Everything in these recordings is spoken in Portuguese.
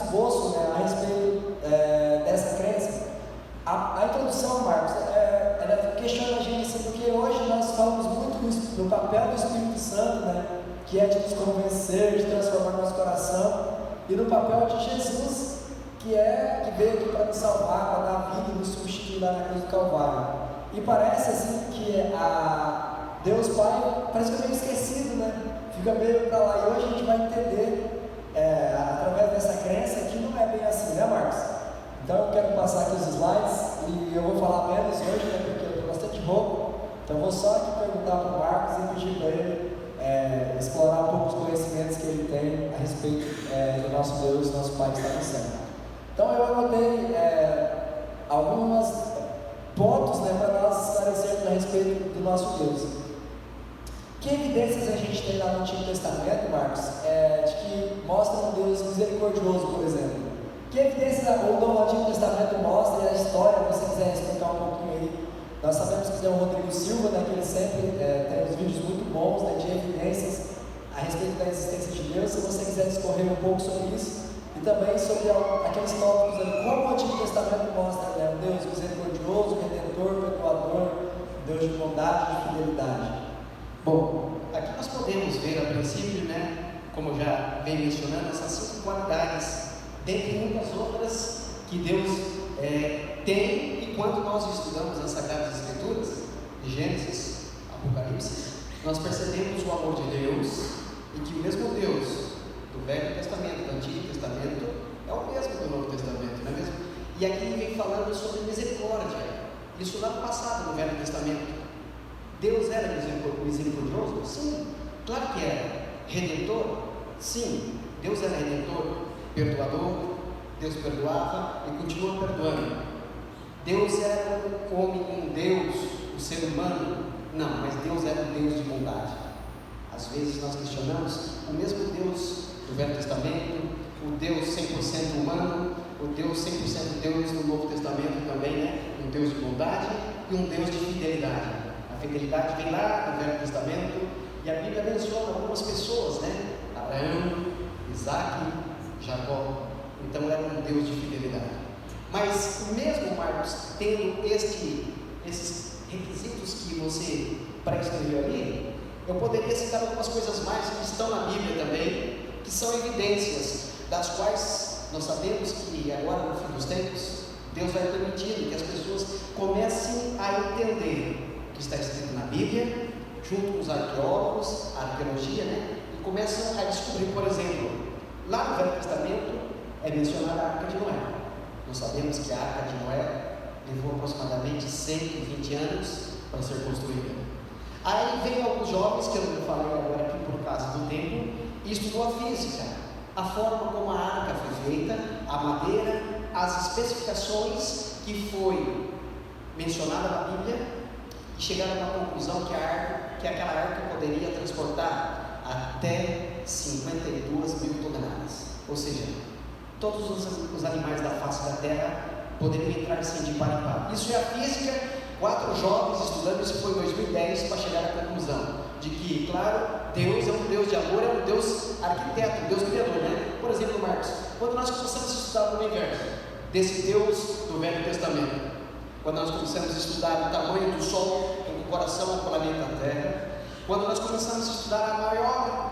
esboço, né, a respeito dessa crença. A introdução, Marcos, ela questiona a gente assim, porque hoje nós falamos muito do papel do Espírito Santo, né, que é de nos convencer, de transformar nosso coração, e do papel de Jesus, que veio aqui para nos salvar, para dar a vida e nos substituir lá na cruz do Calvário. E parece assim que Deus Pai parece que é meio esquecido, né? Fica meio para lá. E hoje a gente vai entender, através dessa crença, que não é bem assim, né, Marcos? Então eu quero passar aqui os slides e eu vou falar menos hoje, né, porque eu estou bastante rouco. Então eu vou só aqui perguntar para o Marcos e pedir para ele explorar um pouco os conhecimentos que ele tem a respeito do nosso Deus, nosso Pai que está no céu. Então eu anotei alguns pontos, né, para nós esclarecermos a respeito do nosso Deus. Que evidências a gente tem lá no Antigo Testamento, Marcos, de que mostra um Deus misericordioso, por exemplo? Que evidências o Antigo Testamento mostra, e a história, se você quiser explicar um pouquinho aí? Nós sabemos que tem o Rodrigo Silva, né, que ele sempre tem uns vídeos muito bons, né, de evidências a respeito da existência de Deus. Se você quiser discorrer um pouco sobre isso, e também sobre aqueles tópicos ali, como o Antigo Testamento mostra, né, um Deus misericordioso, redentor, perdoador, Deus de bondade, de fidelidade. Bom, aqui nós podemos ver a princípio, né, como já vem mencionando, essas 5 qualidades, dentre muitas outras que Deus tem. E quando nós estudamos as Sagradas Escrituras, de Gênesis, Apocalipse, nós percebemos o amor de Deus, e que o mesmo Deus do Velho Testamento, do Antigo Testamento, é o mesmo do Novo Testamento, não é mesmo? E aqui ele vem falando sobre misericórdia, isso lá no passado, no Velho Testamento. Deus era misericordioso? Sim, claro que era. Redentor? Sim, Deus era redentor, perdoador, Deus perdoava e continua perdoando. Deus era um homem, um Deus, um ser humano? Não, mas Deus era um Deus de bondade. Às vezes nós questionamos o mesmo Deus do Velho Testamento, o Deus 100% humano, o Deus 100% Deus no Novo Testamento também, né? Um Deus de bondade e um Deus de fidelidade. A fidelidade vem lá no Velho Testamento, e a Bíblia menciona algumas pessoas, né? Abraão, Isaac, Jacó. Então era um Deus de fidelidade. Mas mesmo, Marcos, tendo esses requisitos que você pré-escreveu ali, eu poderia citar algumas coisas mais que estão na Bíblia também, que são evidências, das quais nós sabemos que agora no fim dos tempos, Deus vai permitindo que as pessoas comecem a entender o que está escrito na Bíblia, junto com os arqueólogos, a arqueologia, né? E começam a descobrir, por exemplo, lá no Velho Testamento é mencionada a Arca de Noé. Nós sabemos que a Arca de Noé levou aproximadamente 120 anos para ser construída. Aí vem alguns jovens, que eu não falei agora aqui por causa do tempo, e estudou a física, a forma como a arca foi feita, a madeira, as especificações que foi mencionada na Bíblia, e chegaram à conclusão que aquela arca poderia transportar até 52 mil toneladas, ou seja, todos os animais da face da terra poderiam entrar assim de par em par. Isso é a física. 4 jovens estudando, isso foi em 2010, para chegar à conclusão de que, claro, Deus é um Deus de amor, é um Deus arquiteto, um Deus criador, né? Por exemplo, Marcos, quando nós começamos a estudar o universo desse Deus do Velho Testamento, quando nós começamos a estudar o tamanho do Sol em comparação ao planeta Terra, quando nós começamos a estudar a maior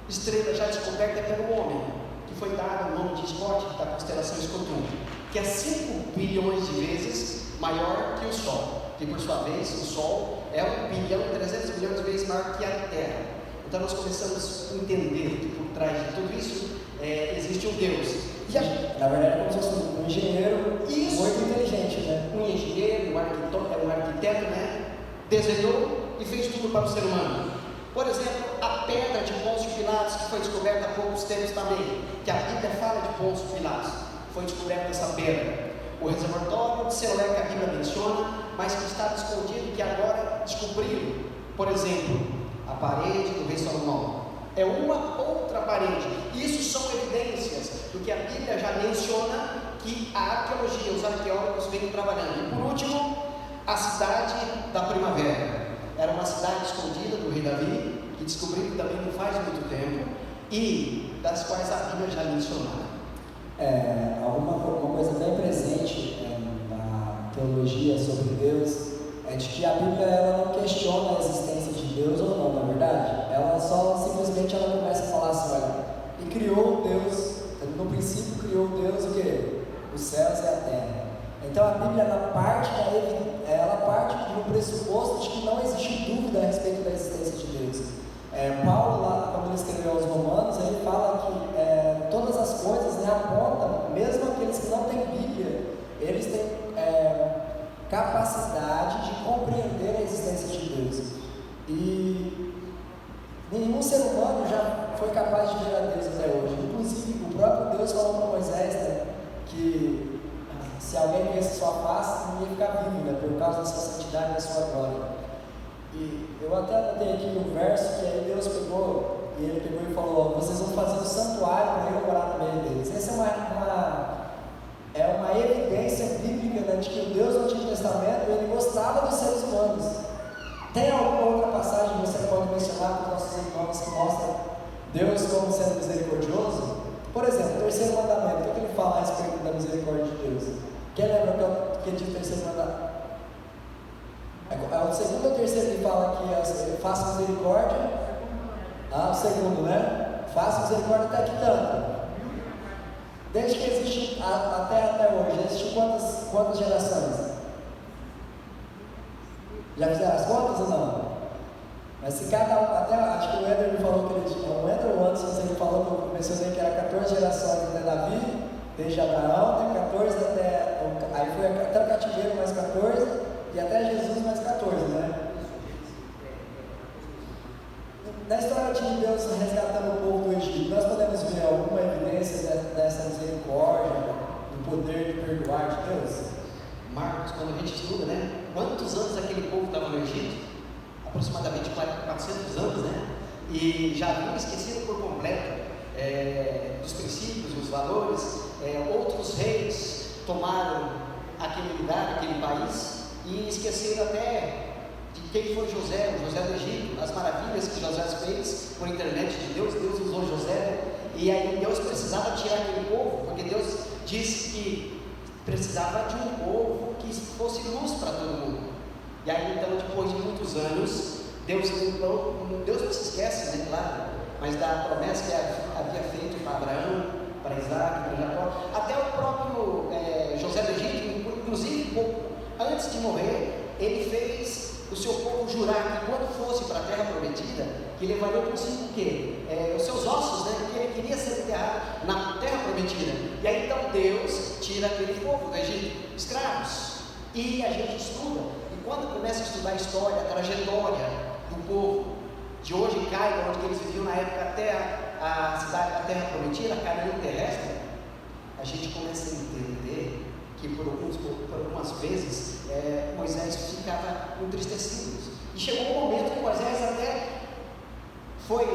estrela já descoberta pelo homem, que foi dado o nome de Scott, da constelação Scotum, que é 5 bilhões de vezes maior que o Sol, que por sua vez o Sol é 1 bilhão e 300 milhões de vezes maior que a Terra. Então nós começamos a entender que por trás de tudo isso existe um Deus. E na verdade é como se fosse um engenheiro muito inteligente, né? Um engenheiro, um arquiteto, né? Desenhou e fez tudo para o ser humano. Por exemplo, a pedra de Pôncio Pilatos, que foi descoberta há poucos tempos também, que a Bíblia fala de Pôncio Pilatos, foi descoberta essa pedra. O reservatório de Seleuca que a Bíblia menciona, mas que estava escondido, que agora descobriram. Por exemplo, a parede do rei Salomão é uma outra parede. Isso são evidências do que a Bíblia já menciona, que a arqueologia, os arqueólogos vêm trabalhando. E por último, a cidade da primavera. Era uma cidade escondida do rei Davi, que descobriram também não faz muito tempo, e das quais a Bíblia já mencionava. uma coisa bem presente na teologia sobre Deus é de que a Bíblia ela não questiona a existência de Deus ou não, na verdade. Ela só simplesmente ela começa a falar assim, olha, e criou Deus, no princípio criou Deus o quê? Os céus e a terra. Então a Bíblia ela parte de um pressuposto de que não existe dúvida a respeito da existência de Deus. Paulo, lá, quando ele escreveu aos Romanos, ele fala que todas as coisas, né, apontam, mesmo aqueles que não têm Bíblia, eles têm capacidade de compreender a existência de Deus. E nenhum ser humano já foi capaz de ver a Deus até hoje. Inclusive, o próprio Deus falou para Moisés, né, que se alguém visse sua face, não ia ficar vivo, né, por causa da sua santidade e da sua glória. E eu até anotei aqui um verso que aí Deus pegou, e ele pegou e falou, vocês vão fazer um santuário para eu morar no meio deles. Essa é uma evidência bíblica, né, de que o Deus do Antigo Testamento, ele gostava dos seres humanos. Tem alguma outra passagem que você pode mencionar para os nossos irmãos que mostra Deus como sendo misericordioso? Por exemplo, o terceiro mandamento, o que ele fala a respeito da misericórdia de Deus? Quem lembra que diz o terceiro mandamento? O segundo ou o terceiro ele fala que faça misericórdia? O segundo, né? Faça misericórdia até que tanto? Desde que existe até hoje, existiu quantas gerações? Já fizeram as contas ou não? Mas se cada um, até acho que o Eder me falou que ele tinha, o Eder ou antes você me falou que eu mencionei que era 14 gerações até Davi, desde Abraão, tem 14 aí foi até o cativeiro mais 14, e até Jesus mais 14, né? Na história de Deus resgatando o povo do Egito, nós podemos ver alguma evidência dessa misericórdia, do poder de perdoar de Deus? Marcos, quando a gente estuda, né? Quantos anos aquele povo estava no Egito? Aproximadamente 400 anos, né? E já haviam esquecido por completo dos princípios, dos valores. Outros reis tomaram aquele lugar, aquele país, e esqueceram até de quem foi José do Egito, as maravilhas que José fez por intermédio de Deus. Deus usou José, e aí Deus precisava tirar aquele povo, porque Deus disse que precisava de um povo que fosse luz para todo mundo. E aí então, depois de muitos anos, Deus não se esquece, né, claro, mas da promessa que havia feito para Abraão, para Isaac, para Jacó, até o próprio José do Egito, inclusive antes de morrer, ele fez o seu povo jurar que quando fosse para a terra prometida, que levaria consigo o quê? Os seus ossos, né? Porque ele queria ser enterrado na terra prometida. E aí então Deus tira aquele povo do Egito, escravos, e a gente estuda, e quando começa a estudar a história, a trajetória do povo de hoje em Cairo, onde eles viviam na época até a cidade da terra prometida, a Canaã terrestre, a gente começa a entender que por algumas vezes Moisés ficava entristecido. E chegou um momento que Moisés até foi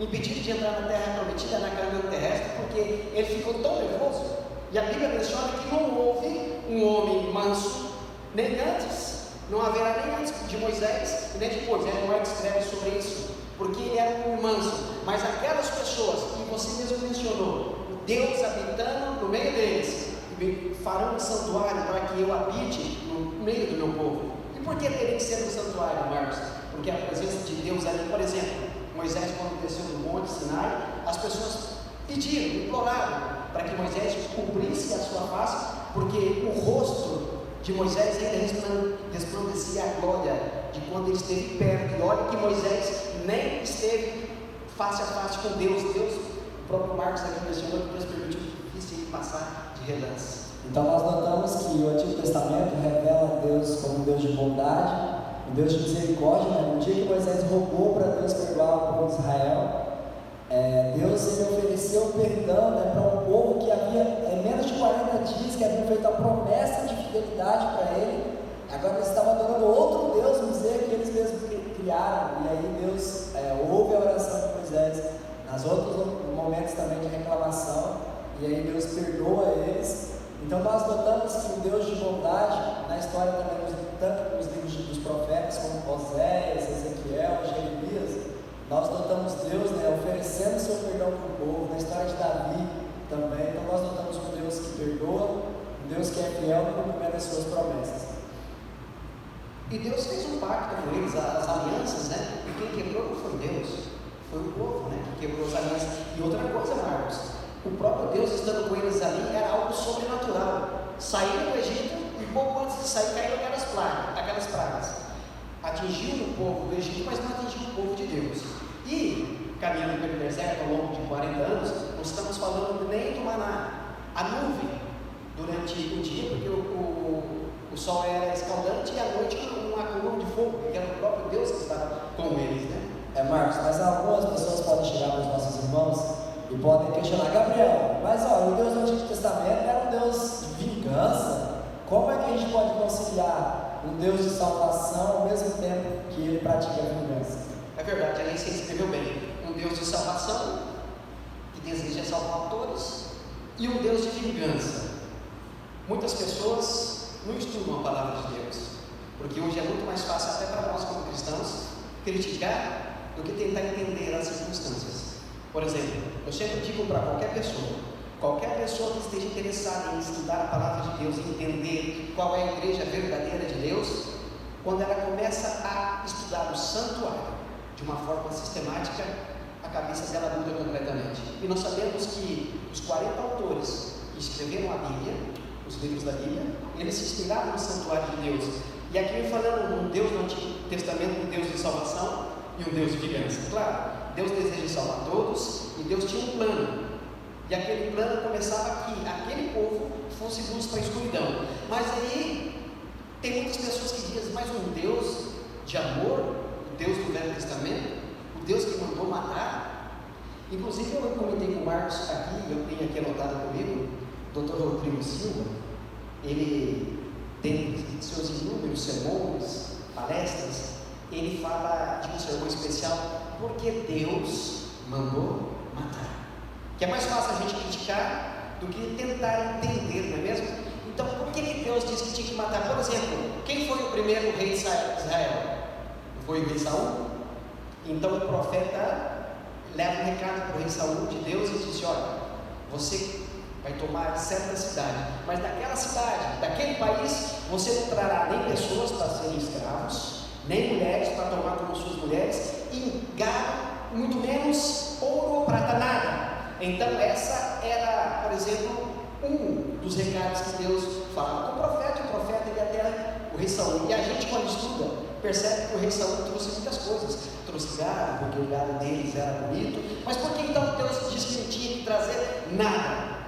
impedido de entrar na terra prometida, na Canaã terrestre, porque ele ficou tão nervoso. E a Bíblia menciona que não houve um homem manso, nem antes, não haverá nem antes de Moisés, e nem depois. Não é que escreve sobre isso, porque ele era um manso. Mas aquelas pessoas que você mesmo mencionou, Deus habitando no meio deles, farão um santuário para que eu habite no meio do meu povo. E por que teria que ser um santuário, Marcos? Porque a presença de Deus ali, por exemplo, Moisés, quando desceu do Monte Sinai, as pessoas pediram, imploraram para que Moisés cobrisse a sua face, porque o rosto de Moisés ainda resplandecia a glória de quando ele esteve perto. E olha que Moisés nem esteve face a face com Deus. O próprio Marcos aqui mencionou que Deus permitiu que passar de relance. Então nós notamos que o Antigo Testamento revela Deus como um Deus de bondade, um Deus de misericórdia, né? No dia que Moisés rogou para Deus perdoar o povo de Israel, Deus ele ofereceu perdão, né, para um povo que havia menos de 40 dias que havia feito a promessa de fidelidade para ele. Agora eles estavam adorando outro Deus, vamos dizer, que eles mesmos criaram. E aí Deus ouve a oração de Moisés nos outros momentos também de reclamação, e aí Deus perdoa eles. Então nós notamos que o Deus de bondade, na história também, tanto nos livros dos profetas como Oséias, Ezequiel, Jeremias, nós notamos Deus, né, oferecendo seu perdão para o povo. Na história de Davi também, então nós notamos que é fiel no cumprimento das suas promessas. E Deus fez um pacto com eles, as alianças, né? E quem quebrou não foi Deus, foi o povo, né? Que quebrou as alianças. E outra coisa, Marcos, o próprio Deus estando com eles ali era algo sobrenatural. Saíram do Egito e pouco antes de sair caíram aquelas pragas. Atingiu o povo do Egito, mas não atingiu o povo de Deus. E, caminhando pelo deserto ao longo de 40 anos, não estamos falando nem do maná, a nuvem, durante o dia, porque o sol era escaldante, e à noite uma coluna de fogo, que era o próprio Deus que estava com eles, né? Marcos, mas algumas pessoas podem chegar para os nossos irmãos e podem questionar: Gabriel, mas olha, o Deus do Antigo Testamento era um Deus de vingança. Como é que a gente pode conciliar um Deus de salvação ao mesmo tempo que ele pratica a vingança? É verdade, ali você escreveu bem: um Deus de salvação, que deseja salvar todos, e um Deus de vingança. Muitas pessoas não estudam a palavra de Deus, porque hoje é muito mais fácil, até para nós como cristãos, criticar do que tentar entender as circunstâncias. Por exemplo, eu sempre digo para qualquer pessoa que esteja interessada em estudar a palavra de Deus, em entender qual é a igreja verdadeira de Deus, quando ela começa a estudar o santuário de uma forma sistemática, a cabeça dela muda completamente. E nós sabemos que os 40 autores que escreveram a Bíblia, os livros da Bíblia, eles se inspiraram no santuário de Deus. E aqui falando um Deus no Antigo Testamento, um Deus de salvação e um Deus de vingança. Claro, Deus deseja salvar todos e Deus tinha um plano. E aquele plano começava que aquele povo fosse luz para a escuridão. Mas aí tem muitas pessoas que dizem: mas um Deus de amor, o Deus do Velho Testamento, o Deus que mandou matar. Inclusive eu comentei com o Marcos aqui, eu tenho aqui anotado comigo, o Dr. Rodrigo Silva. Ele tem seus inúmeros sermões, palestras. Ele fala de um sermão especial: porque Deus mandou matar. Que é mais fácil a gente criticar do que tentar entender, não é mesmo? Então, por que Deus disse que tinha que matar? Por exemplo, quem foi o primeiro rei de Israel? Foi o rei Saul? Então o profeta leva um recado para o rei Saul de Deus e disse: olha, você vai tomar certa cidade, mas daquela cidade, daquele país, você não trará nem pessoas para serem escravos, nem mulheres para tomar como suas mulheres, e gado, muito menos ouro ou prata, nada. Então essa era, por exemplo, um dos recados que Deus falava com o profeta. O profeta ia até o rei Saul, e a gente, quando estuda, percebe que o rei Saul trouxe muitas coisas. Trouxe gado, porque o gado deles era bonito. Mas por que então Deus disse que não tinha que trazer nada,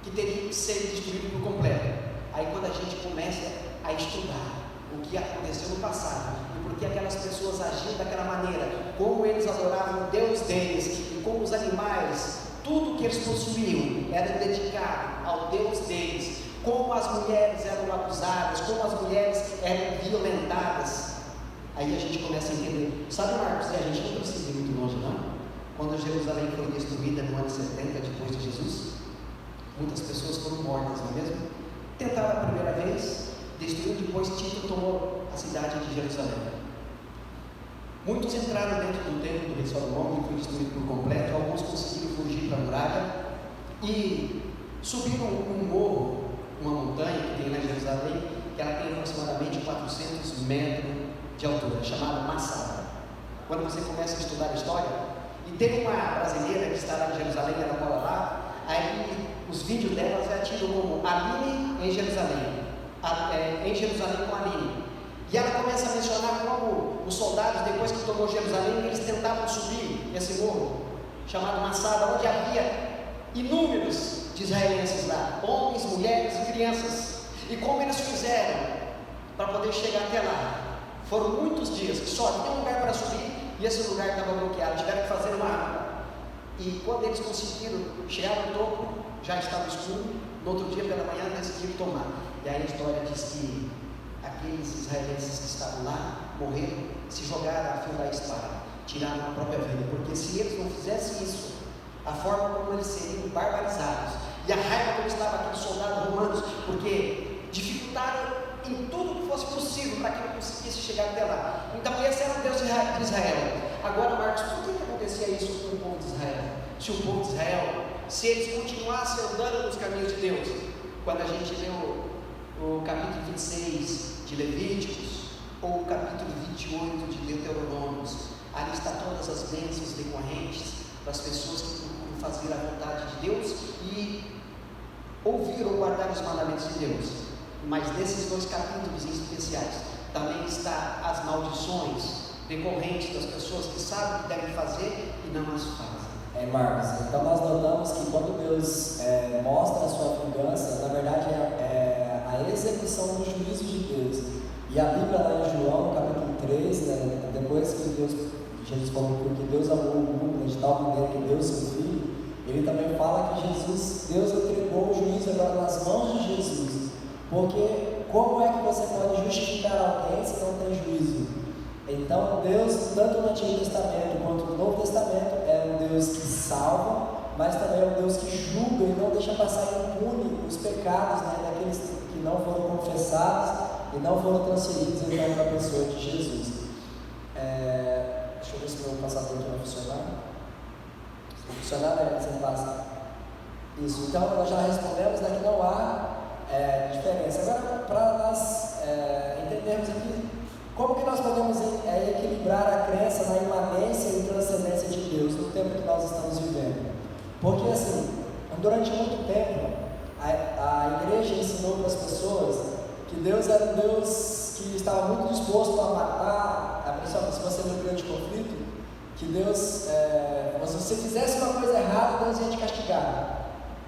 que teria que ser destruído por completo? Aí quando a gente começa a estudar o que aconteceu no passado, e por que aquelas pessoas agiam daquela maneira, como eles adoravam o Deus deles, e como os animais, tudo que eles possuíam era dedicado ao Deus deles, como as mulheres eram abusadas, como as mulheres eram violentadas. Aí a gente começa a entender. Sabe, Marcos, e a gente não precisa ir muito longe, não? Quando Jerusalém foi destruída no ano 70 depois de Jesus, muitas pessoas foram mortas, não é mesmo? Tentaram a primeira vez, destruiu, depois Tito tomou a cidade de Jerusalém. Muitos entraram dentro do templo do rei Salomão, que foi destruído por completo. Alguns conseguiram fugir para a muralha e subiram um morro, uma montanha que tem lá em Jerusalém, que ela tem aproximadamente 400 metros de altura, chamada Massada. Quando você começa a estudar a história, e tem uma brasileira que está lá em Jerusalém, ela mora lá, aí os vídeos dela já tiram como Aline em Jerusalém, em Jerusalém com Aline. E ela começa a mencionar como os soldados, depois que tomou Jerusalém, eles tentavam subir esse morro, chamado Massada, onde havia inúmeros de israelenses lá, homens, mulheres e crianças. E como eles fizeram para poder chegar até lá? Foram muitos dias que só tinha um lugar para subir, e esse lugar estava bloqueado, tiveram que fazer uma água. E quando eles conseguiram chegar no topo, já estava escuro. No outro dia pela manhã decidiram tomar. E aí a história diz que aqueles israelenses que estavam lá morreram, se jogaram a fio da espada, tiraram a própria vida, porque se eles não fizessem isso, a forma como eles seriam barbarizados, e a raiva como estava aqueles soldados romanos, porque dificultaram em tudo que fosse possível para que não conseguisse chegar até lá. Então esse era o Deus de Israel. Agora, Marcos, por que acontecia isso com o povo de Israel? Se o povo de Israel, se eles continuassem andando nos caminhos de Deus, quando a gente lê o capítulo 26 de Levíticos, ou o capítulo 28 de Deuteronômios. Ali está todas as bênçãos decorrentes para as pessoas que procuram fazer a vontade de Deus e ouvir ou guardar os mandamentos de Deus. Mas nesses dois capítulos em especiais também está as maldições decorrentes das pessoas que sabem o que devem fazer e não as fazem. Marcos, então nós notamos que quando Deus mostra a sua vingança, na verdade é a execução do juízo de Deus. E a Bíblia lá em João, capítulo 3, né, depois que Jesus falou porque Deus amou o mundo de tal maneira que deu seu Filho, ele também fala que Deus entregou o juízo agora nas mãos de Jesus. Porque como é que você pode justificar alguém se não tem juízo? Então Deus, tanto no Antigo Testamento quanto no Novo Testamento, é um Deus que salva, mas também é um Deus que julga e não deixa passar impune os pecados, né, daqueles que não foram confessados e não foram transferidos então para a pessoa de Jesus. Deixa eu ver se o meu passador aqui vai funcionar. Se funcionar, você passa. Isso, então nós já respondemos, né, que não há diferença. Agora, para nós entendermos aqui como que nós podemos equilibrar a crença na imanência e transcendência de Deus no tempo que nós estamos vivendo. Porque assim, durante muito tempo, a igreja ensinou para as pessoas que Deus era um Deus que estava muito disposto a matar, principalmente se você no grande conflito, que Deus, se você fizesse uma coisa errada, Deus ia te castigar.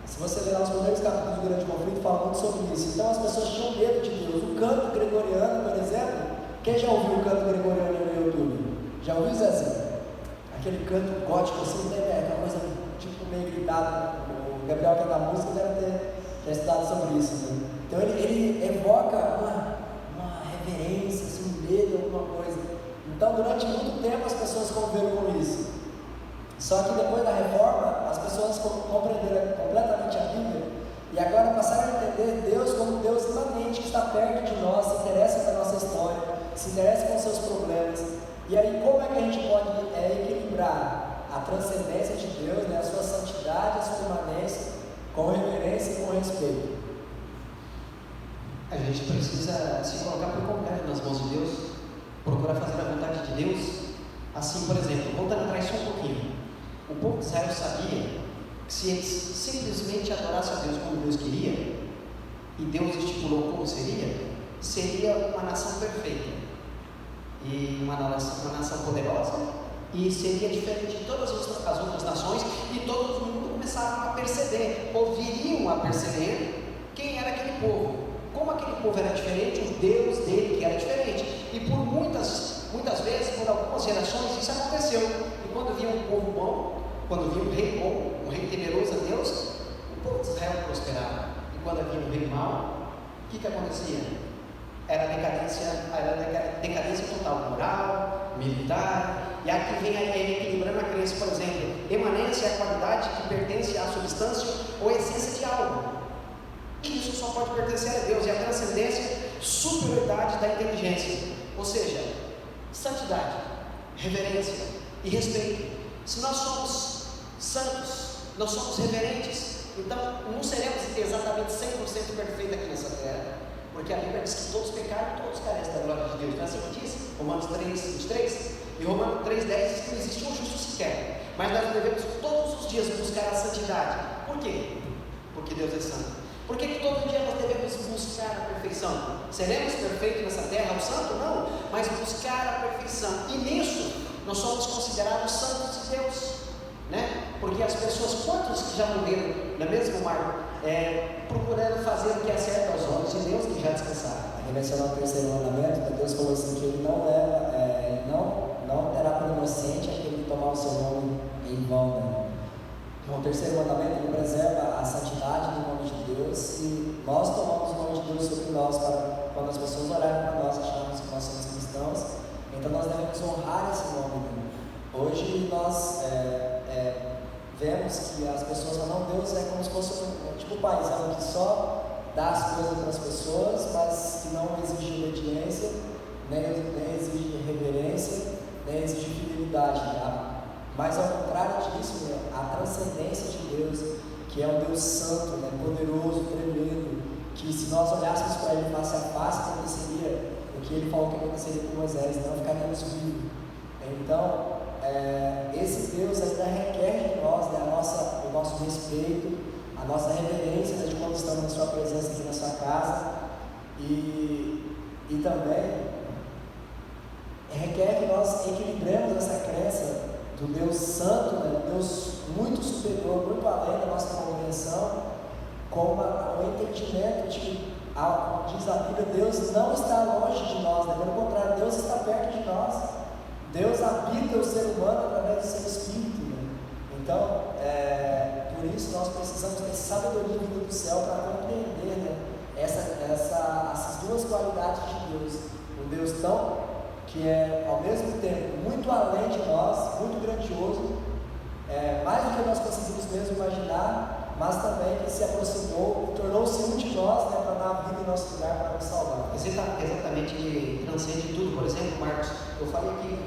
Se você ler lá os primeiros capítulos do grande conflito, fala muito sobre isso. Então as pessoas tinham medo de Deus. O canto gregoriano, por exemplo, quem já ouviu o canto gregoriano no YouTube? Já ouviu, Zezinho? Aquele canto gótico assim, né? Aquela coisa tipo meio gritada. O Gabriel, que é da música, deve ter já estudado sobre isso, né? Então ele evoca uma reverência, assim, um medo, alguma coisa. Então durante muito tempo as pessoas conviveram com isso. Só que depois da reforma, as pessoas compreenderam completamente a Bíblia e agora passaram a entender Deus como Deus imanente, que está perto de nós, se interessa com a nossa história, se interessa com os seus problemas. E aí, como é que a gente pode equilibrar a transcendência de Deus, né, a sua santidade, a sua imanência, com reverência e com respeito? A gente precisa se colocar por completo nas mãos de Deus, procurar fazer a vontade de Deus. Assim, por exemplo, voltando atrás só um pouquinho, o povo de Israel sabia que se eles simplesmente adorassem a Deus como Deus queria, e Deus estipulou como seria uma nação perfeita, e uma nação poderosa, e seria diferente de todas as outras nações, e todo mundo começaram a perceber, ou viriam a perceber quem era aquele povo, como aquele povo era diferente, o Deus dele que era diferente, e por muitas vezes, por algumas gerações, isso aconteceu. E quando vinha um povo bom, quando vinha um rei bom, um rei temeroso a Deus, o povo de Israel prosperava. E quando havia um rei mau, o que acontecia? Era decadência total, moral, militar. E aqui vem equilibrando a crença, por exemplo, emanência é a qualidade que pertence à substância ou essência de algo. E isso só pode pertencer a Deus. E a transcendência, superioridade da inteligência. Ou seja, santidade, reverência e respeito. Se nós somos santos, nós somos reverentes, então não seremos exatamente 100% perfeitos aqui nessa terra, porque a Bíblia diz que todos pecaram e todos carecem da glória de Deus. Não é assim que diz? Romanos 3:23 e Romanos 3:10 diz que não existe um justo sequer, mas nós devemos todos os dias buscar a santidade. Por quê? Porque Deus é santo. Por que todo dia nós devemos buscar a perfeição? Seremos perfeitos nessa terra ao santo? Não, mas buscar a perfeição. E nisso nós somos considerados santos de Deus, né? Porque as pessoas, quantos que já morreram no mesmo mar, procurando fazer o que é certo aos olhos de Deus, que já descansaram? Aqui mencionou o terceiro mandamento, que Deus falou assim que ele não terá por inocente aquele que tomar o seu nome em vão, né? Então, o terceiro mandamento, ele preserva a santidade do nome de Deus, e nós tomamos o nome de Deus sobre nós, para quando as pessoas olharem para nós, acharmos que nós somos cristãos, então nós devemos honrar esse nome dele. Hoje nós vemos que as pessoas falam, não, Deus é como se fosse tipo um paizão que só dá as coisas para as pessoas, mas que não exige obediência, nem exige reverência, nem exige fidelidade, tá? Mas ao contrário disso, a transcendência de Deus, que é um Deus santo, poderoso, tremendo, que se nós olhássemos para ele face a face, aconteceria o que ele falou que aconteceria com Moisés, não ficaríamos vivos. Então, esse Deus ainda requer de nós, né, o nosso respeito, a nossa reverência, né, de quando estamos na sua presença aqui na sua casa, e também requer que nós equilibremos essa crença do Deus Santo, né, Deus muito superior, muito além da nossa compreensão, com o entendimento de que, como diz a Bíblia, Deus não está longe de nós, né? Pelo contrário, Deus está perto de nós. Deus habita o ser humano através do seu Espírito, né? Então, por isso nós precisamos ter sabedoria vinda do céu para compreender, né, essas duas qualidades de Deus. Um Deus que é ao mesmo tempo muito além de nós, muito grandioso, mais do que nós conseguimos mesmo imaginar, mas também que se aproximou e tornou-se um de nós, né, para dar vida em nosso lugar, para nos salvar. Exatamente, ele transcende tudo. Por exemplo, Marcos, eu falei aqui,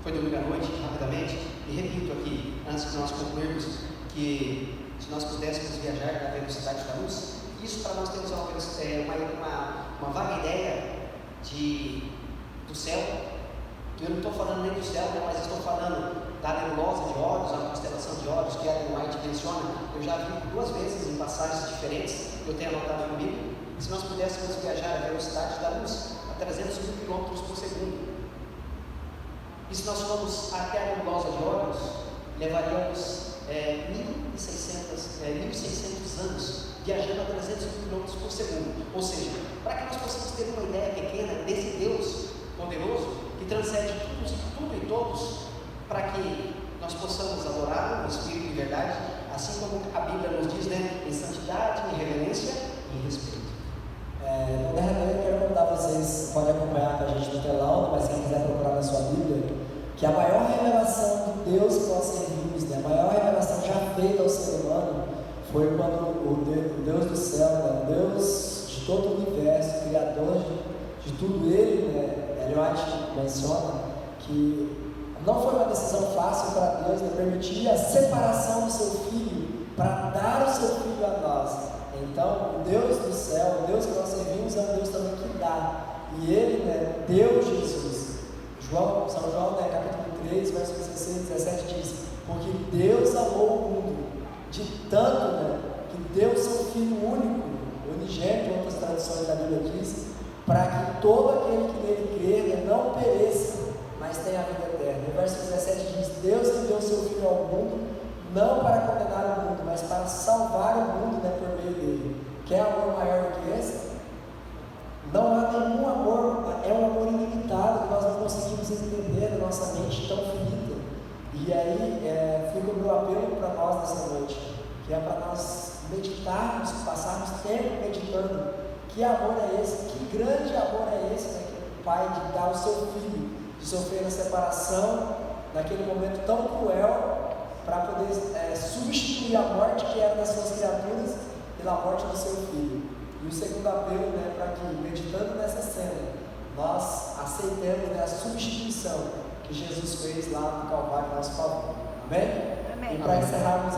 foi domingo à noite, rapidamente, e repito aqui, antes de nós concluirmos, que se nós pudéssemos viajar na velocidade da luz, isso para nós temos uma vaga ideia do céu. Eu não estou falando nem do céu, né, mas estou falando da nebulosa de Órios, a constelação de Órios, que Ellen White menciona. Eu já vi 2 vezes em passagens diferentes, que eu tenho anotado comigo. Se nós pudéssemos viajar a velocidade da luz a 300 mil km por segundo, e se nós formos até a nebulosa de Órios, levaríamos 1.600 anos viajando a 300 mil km por segundo. Ou seja, para que nós possamos ter uma ideia pequena desse Deus poderoso, que transcende tudo e todos, para que nós possamos adorar o Espírito de verdade, assim como a Bíblia nos diz, né, em santidade, em reverência e em respeito. No derradeiro, eu quero convidar vocês, podem acompanhar com a gente no telão, mas quem quiser procurar na sua Bíblia, que a maior revelação de Deus que nós servimos, né, a maior revelação já feita ao ser humano, foi quando o Deus do céu, né, o Deus de todo o universo, Criador de tudo ele, né, Ellen White menciona que não foi uma decisão fácil para Deus, né, permitir a separação do seu filho para dar o seu filho a nós. Então, o Deus do céu, o Deus que nós servimos, é um Deus também que dá. E ele, né, deu Jesus. São João, né, capítulo 3, versos 16 e 17 diz: porque Deus amou o mundo de tanto, né, que deu seu Filho único, unigênito, outras traduções da Bíblia diz, para que todo aquele que nele crer, né, não pereça, mas tenha a vida eterna. No verso 17 diz: Deus enviou seu Filho ao mundo, não para condenar o mundo, mas para salvar o mundo, né, por meio dele. Quer amor maior do que esse? Não há nenhum amor, é um amor ilimitado que nós não conseguimos entender na nossa mente tão finita. E aí fica o meu apelo para nós nessa noite, que é para nós meditarmos, passarmos tempo meditando. Que amor é esse? Que grande amor é esse, né, que o Pai de dar o seu Filho, de sofrer a separação naquele momento tão cruel, para poder substituir a morte que era das suas criaturas pela morte do seu Filho. E o segundo apelo, né, para que, meditando nessa cena, nós aceitemos, né, a substituição que Jesus fez lá no Calvário em nosso favor. Amém? Amém. E para encerrarmos